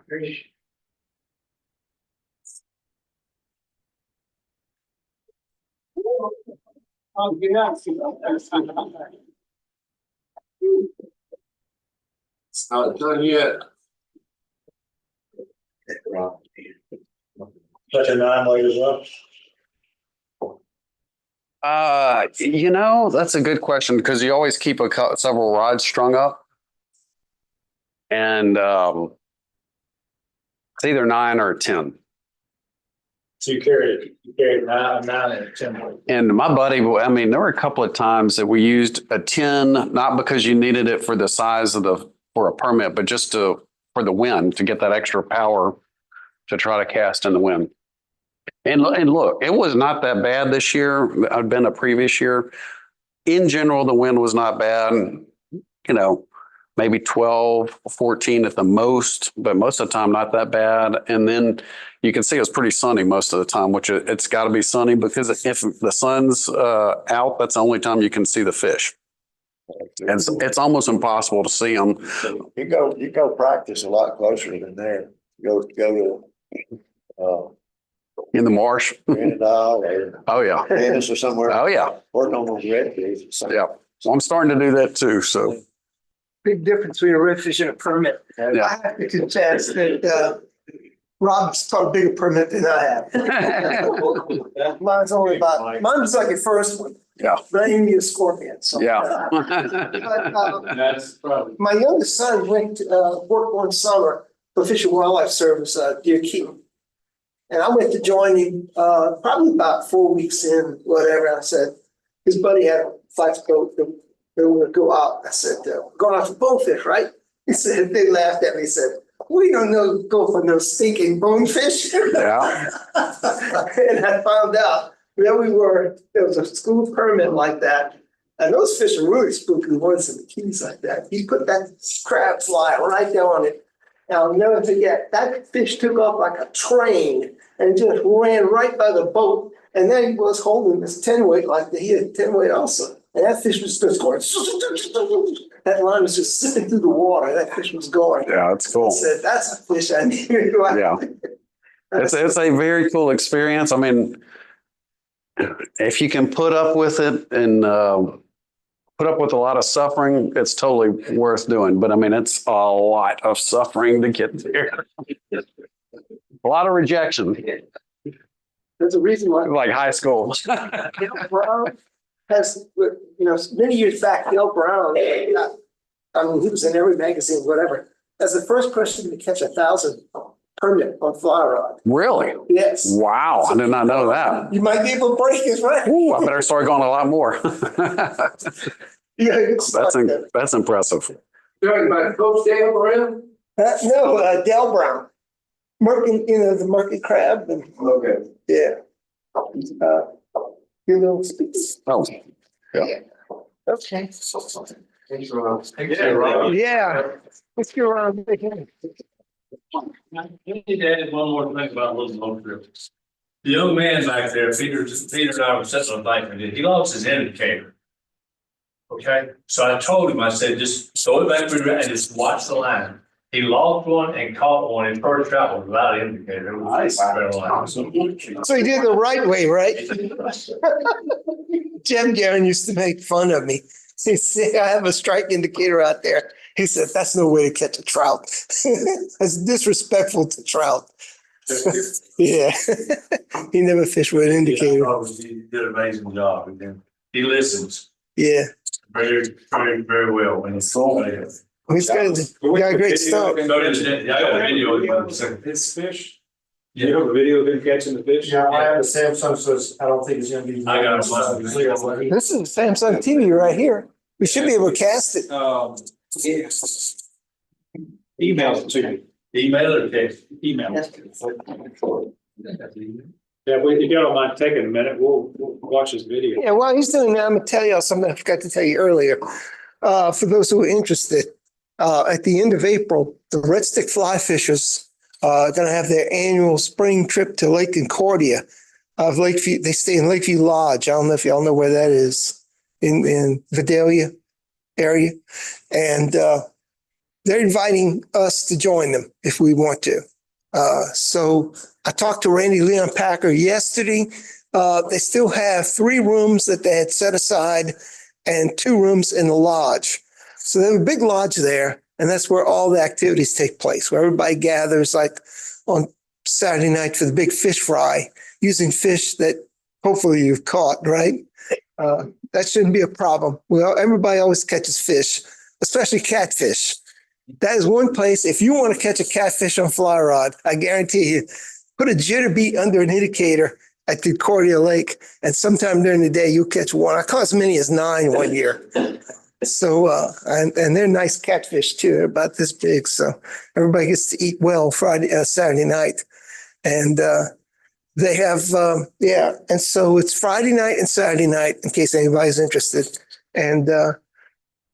It's not done yet. Such a non-weight as well. That's a good question because you always keep several rods strung up. And it's either 9 or 10. So you carried 9 and 10 weight. And my buddy, I mean, there were a couple of times that we used a 10, not because you needed it for the size for a permit, but just for the wind, to get that extra power to try to cast in the wind. And look, it was not that bad this year. I've been a previous year. In general, the wind was not bad, maybe 12, 14 at the most, but most of the time not that bad. And then you can see it was pretty sunny most of the time, which it's got to be sunny because if the sun's out, that's the only time you can see the fish. And it's almost impossible to see them. You go practice a lot closer than there. Go to, In the marsh. Granadale or Oh, yeah. Dennis or somewhere. Oh, yeah. Working on those redfish. Yeah. So I'm starting to do that too. So, Big difference between a redfish and a permit. yeah. I have to confess that Rob's got a bigger permit than I have. Mine's mine's like a first one. Yeah. But I didn't need a scorpion. So. Yeah. But, That's probably. my youngest son went to work one summer for Fish and Wildlife Service, Deer Keaton. And I went to join him probably about 4 weeks in, whatever. And I said, his buddy had a flat boat. They were going to go out. I said, going out for bonefish, right? He said, they laughed at me. He said, we don't go for no stinking bonefish. Yeah. And I found out there was a school permit like that. And those fish are really spooky, the ones in the Keys like that. He put that crab fly right there on it. And I'll never forget, that fish took off like a train and just ran right by the boat. And then he was holding this 10 weight like he had 10 weight also. And that fish was just going, that line was just zipping through the water. That fish was going. Yeah, that's cool. I said, that's a fish I need. Yeah. It's a very cool experience. I mean, if you can put up with it and put up with a lot of suffering, it's totally worth doing. But I mean, it's a lot of suffering to get there. A lot of rejection, There's a reason why. like high school. Dale Brown has, many years back, Dale Brown, he was in every magazine, whatever, as the first person to catch 1,000 permit on fly rod. Really? Yes. Wow. I did not know that. You might be able to break his record. Ooh, I better start going a lot more. Yeah, it's That's impressive. Talking about Coach Dale Brown? No, Dale Brown. The murky crab. And, Okay. yeah. Your little speaks. Oh, Okay. Thanks, Rob. Yeah. Let's go around again. I need to add one more thing about those low trips. The young man back there, Peter and I were sitting on the bike, he lost his indicator. Okay, so I told him, I said, just throw it back and just watch the line. He lost one and caught one in first travel without an indicator. It was nice. So he did it the right way, right? Jim Guerin used to make fun of me. He said, I have a strike indicator out there. He said, that's no way to catch a trout. That's disrespectful to trout. Yeah. He never fished with an indicator. He did an amazing job. He listens Yeah. very, very, very well. And it's all. He's got a great stuff. I got a video of His fish. Yeah. You have a video of him catching the fish? Yeah, I have a Samsung, so I don't think it's gonna be. I got a clear. This is Samsung TV right here. We should be able to cast it. Email it to me. email or text. Email. Yeah, if you don't mind taking a minute, we'll watch this video. Yeah, while he's doing that, I'm gonna tell y'all something I forgot to tell you earlier. For those who are interested, at the end of April, the red stick fly fishers are gonna have their annual spring trip to Lake Concordia of Lakeview. They stay in Lakeview Lodge. I don't know if y'all know where that is in Vidalia area. And they're inviting us to join them if we want to. So I talked to Randy Leon Packer yesterday. They still have 3 rooms that they had set aside and 2 rooms in the lodge. So they have a big lodge there, and that's where all the activities take place, where everybody gathers like on Saturday night for the big fish fry, using fish that hopefully you've caught, right? That shouldn't be a problem. Well, everybody always catches fish, especially catfish. That is one place, if you want to catch a catfish on fly rod, I guarantee you, put a jitterbait under an indicator at Concordia Lake, and sometime during the day, you'll catch one. I caught as many as 9 one year. So, and they're nice catfish too. They're about this big. So everybody gets to eat well Saturday night. And, they have, yeah. And so it's Friday night and Saturday night in case anybody's interested. And,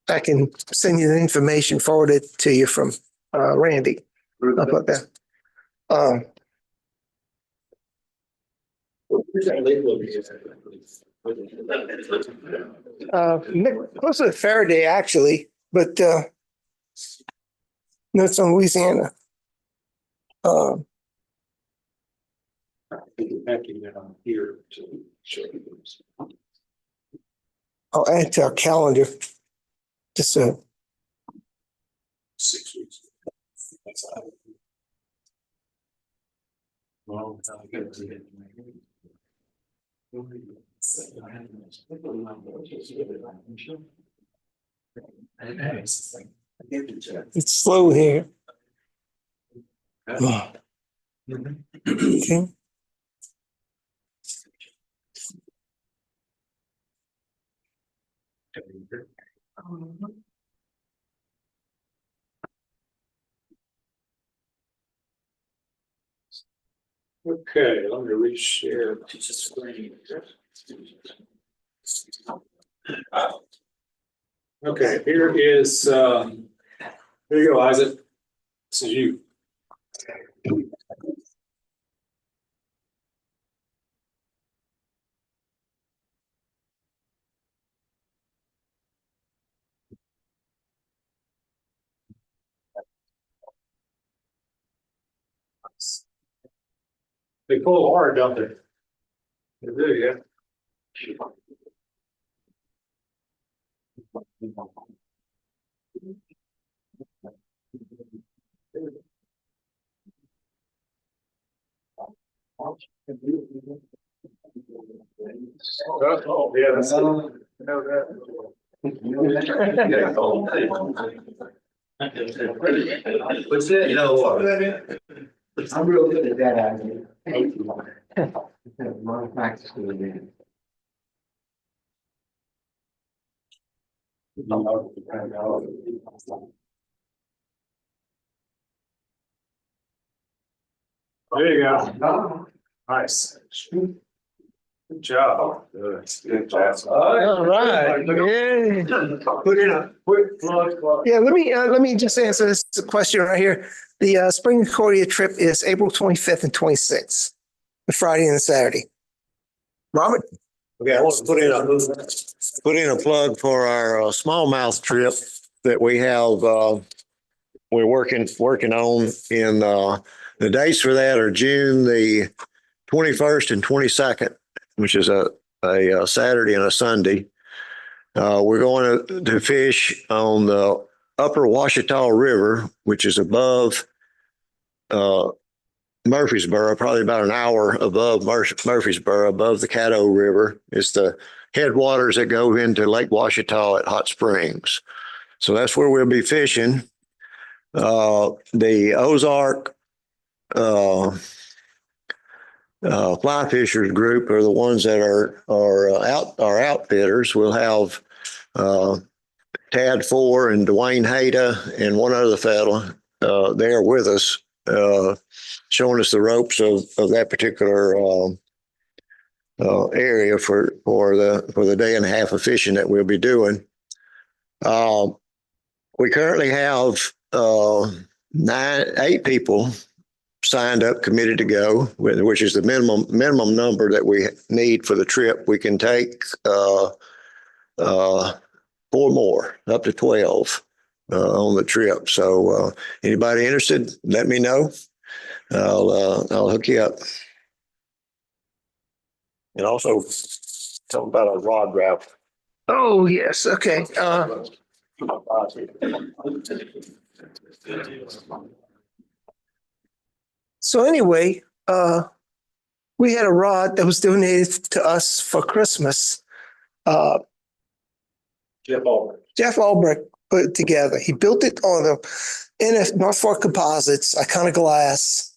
I can send you the information forwarded to you from, Randy. How about that? Close to Faraday, actually, but no, it's on Louisiana. Here to show you this. I'll add to our calendar. Just 6 weeks. That's how. Well, I get to it. it's slow here. Okay. Okay, let me reshare the screen. Okay, here you go, Isaac. This is you. They pull hard, don't they? They do, yeah. Oh, yeah, that's. What's that? You know what? I'm real good at that idea. Thank you. My practice with it. There you go. Nice. Good job. Good job. All right. Yeah. Put in a quick plug. Yeah, let me just answer this question right here. The Spring Concordia trip is April 25th and 26th, the Friday and the Saturday. Robert? Okay, I want to put in a plug for our smallmouth trip that we have. We're working on in the dates for that are June the 21st and 22nd, which is a Saturday and a Sunday. We're going to fish on the upper Washita River, which is above Murfreesboro, probably about an hour above Murfreesboro, above the Caddo River. It's the headwaters that go into Lake Washita at Hot Springs. So that's where we'll be fishing. The Ozark fly fishers group are the ones that are our outfitters. We'll have Tad Four and Dwayne Hayda and one other fella there with us, showing us the ropes of that particular area for the day and a half of fishing that we'll be doing. We currently have 8 people signed up, committed to go, which is the minimum number that we need for the trip. We can take 4 more, up to 12 on the trip. So anybody interested, let me know. I'll hook you up. And also tell them about our rod raffle. Oh, yes, okay. So anyway, we had a rod that was donated to us for Christmas. Jeff Albert. Jeff Albrecht put it together. He built it on the NF North Fork Composites, Iconic Glass.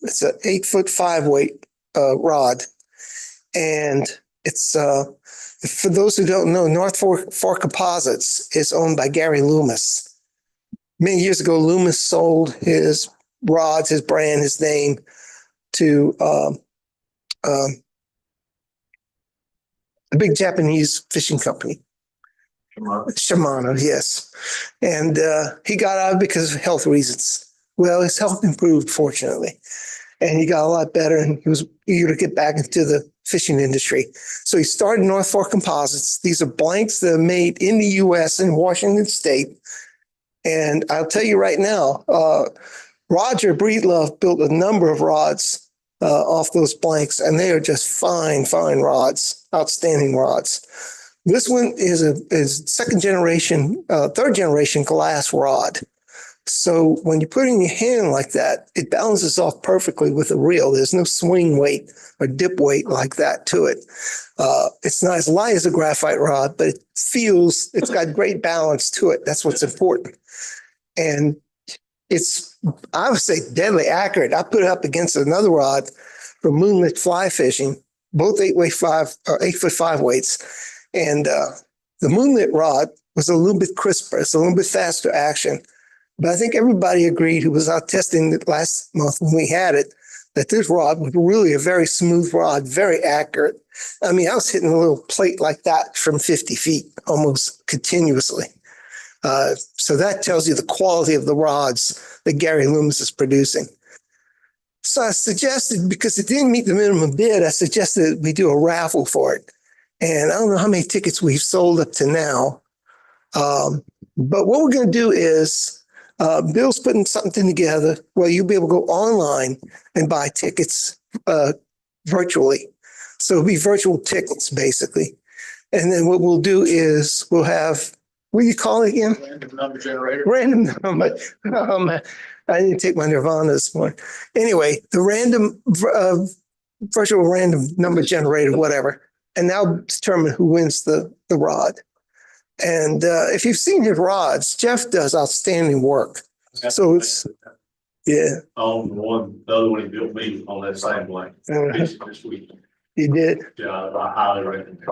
It's an 8 foot 5 weight rod. And it's, for those who don't know, North Fork Composites is owned by Gary Loomis. Many years ago, Loomis sold his rods, his brand, his name to a big Japanese fishing company. Shimano, yes. And he got out because of health reasons. Well, his health improved, fortunately. And he got a lot better and he was eager to get back into the fishing industry. So he started North Fork Composites. These are blanks that are made in the U.S. in Washington State. And I'll tell you right now, Roger Breedlove built a number of rods off those blanks, and they are just fine, fine rods, outstanding rods. This one is second generation, third generation glass rod. So when you put it in your hand like that, it balances off perfectly with a reel. There's no swing weight or dip weight like that to it. It's not as light as a graphite rod, but it's got great balance to it. That's what's important. And it's, I would say, deadly accurate. I put it up against another rod for moonlit fly fishing, both 8 foot 5 weights. And the moonlit rod was a little bit crisper. It's a little bit faster action. But I think everybody agreed who was out testing it last month when we had it, that this rod was really a very smooth rod, very accurate. I mean, I was hitting a little plate like that from 50 feet almost continuously. So that tells you the quality of the rods that Gary Loomis is producing. So I suggested, because it didn't meet the minimum bid, I suggested we do a raffle for it. And I don't know how many tickets we've sold up to now. But what we're going to do is, Bill's putting something together where you'll be able to go online and buy tickets virtually. So it'll be virtual tickets, basically. And then what we'll do is we'll have, what do you call it again? Random number generator. Random number. I didn't take my Nirvana this morning. Anyway, the random virtual random number generator, whatever. And now determine who wins the rod. And if you've seen his rods, Jeff does outstanding work. So it's, yeah. On the other one he built me on that same blank. This week. He did. Yeah, I highly recommend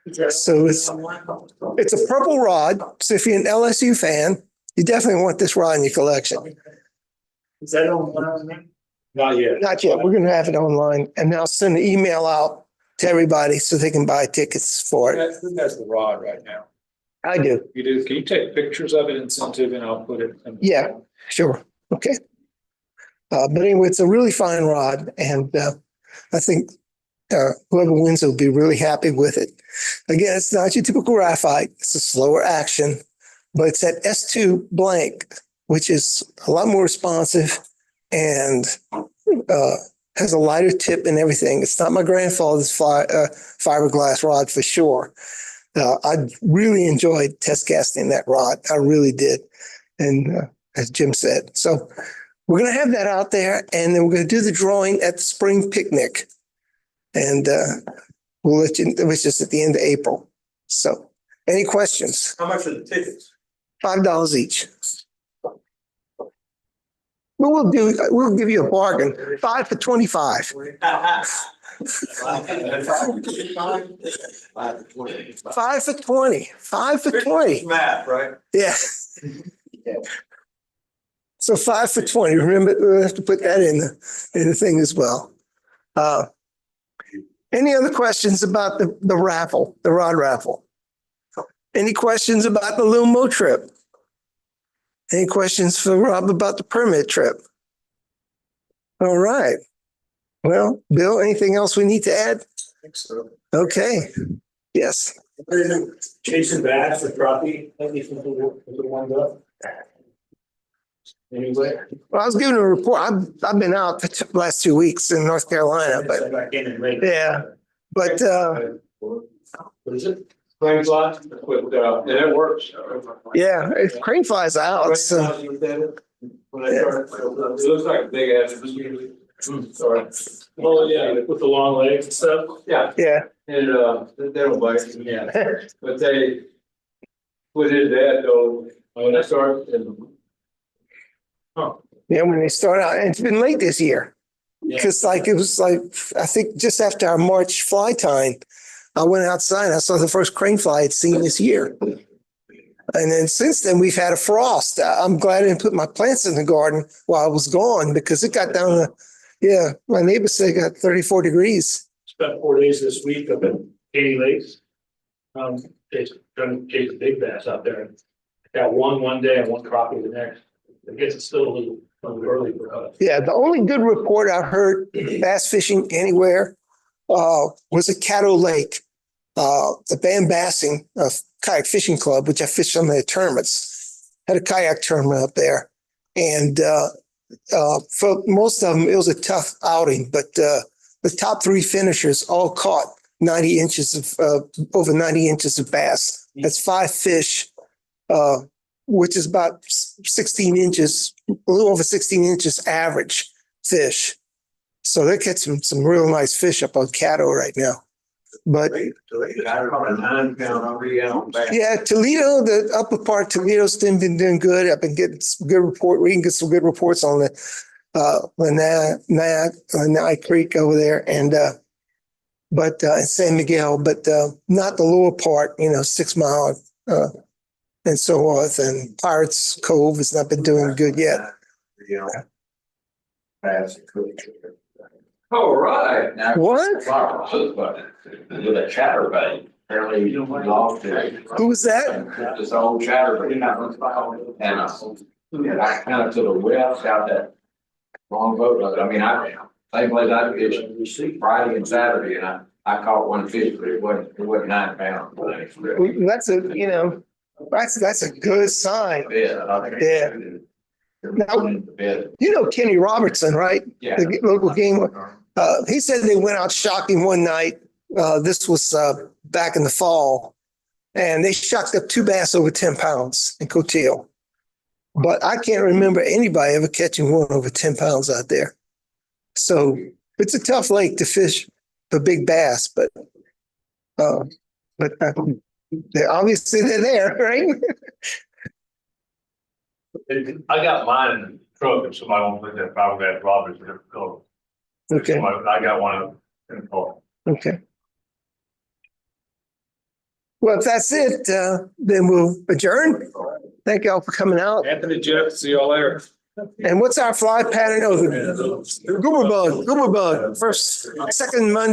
it. So it's a purple rod. So if you're an LSU fan, you definitely want this rod in your collection. Is that online? Not yet. Not yet. We're going to have it online, and I'll send an email out to everybody so they can buy tickets for it. Who has the rod right now? I do. You do. Can you take pictures of it and send to me, and I'll put it in? Yeah, sure. Okay. But anyway, it's a really fine rod, and I think whoever wins will be really happy with it. Again, it's not your typical graphite. It's a slower action, but it's that S2 blank, which is a lot more responsive and has a lighter tip and everything. It's not my grandfather's fiberglass rod for sure. I really enjoyed test casting that rod. I really did. And as Jim said, so we're going to have that out there, and then we're going to do the drawing at the spring picnic. And we'll let you, it's just at the end of April. So any questions? How much are the tickets? $5 each. But we'll give you a bargain. 5 for 25. 5 for 20. 5 for 20. Math, right? Yeah. So 5 for 20. Remember, we'll have to put that in the thing as well. Any other questions about the raffle, the rod raffle? Any questions about the Lumo trip? Any questions for Rob about the permit trip? All right. Well, Bill, anything else we need to add? I think so. Okay. Yes. Jason Bass for Droppy. Anything for the one up? Anyway. Well, I was giving a report. I've been out for the last 2 weeks in North Carolina, but Back in and late. yeah, But, What is it? Crane fly, with, and it works. yeah, if crane flies out, it's, When I start, it looks like a big ass mosquito. Sorry. Oh, yeah, with the long legs and stuff. Yeah, yeah. and, they don't bite. Yeah. But they put in that though, when I start and. Yeah, when they start out, and it's been late this year. Because like, it was like, I think just after our March fly time, I went outside and I saw the first crane fly I'd seen this year. And then since then, we've had a frost. I'm glad I didn't put my plants in the garden while I was gone because it got down to, yeah, my neighbor said it got 34 degrees. Spent 4 days this week up at Katy Lakes. It's gonna chase big bass out there. Got one day and one crappie the next. I guess it's still a little early for us. Yeah, the only good report I heard bass fishing anywhere was at Caddo Lake. The Band Bassing Kayak Fishing Club, which I fished on their tournaments, had a kayak tournament up there. And for most of them, it was a tough outing, but the top 3 finishers all caught 90 inches of over 90 inches of bass. That's 5 fish, which is about 16 inches, a little over 16 inches average fish. So they're catching some real nice fish up on Caddo right now. But yeah, Toledo, the upper part, Toledo's been doing good. I've been getting some good report. We can get some good reports on the Lanai Creek over there, and but in San Miguel, but not the lower part. 6 Mile and so forth. And Pirates Cove has not been doing good yet. All right. What? With a chatterbait, apparently you don't lost it. Who was that? This old chatterbait, and I kind of to the west out that long boat. I mean, same place I fished Friday and Saturday, and I caught one fish, but it wasn't 9 pounds. That's that's a good sign. Yeah. Now, Kenny Robertson, right? Yeah. The local game. He said they went out shocking one night. This was back in the fall, and they shocked up 2 bass over 10 pounds in Coateel. But I can't remember anybody ever catching one over 10 pounds out there. So it's a tough lake to fish for big bass, but they're obviously there, right? I got mine in the truck, and somebody won't put that fiberglass Roberts in the car. Okay. I got one in the car. Okay. Well, if that's it, then we'll adjourn. Thank y'all for coming out. Anthony, Jeff, see y'all later. And what's our fly pattern? Oh, the goober bug, first, second Monday.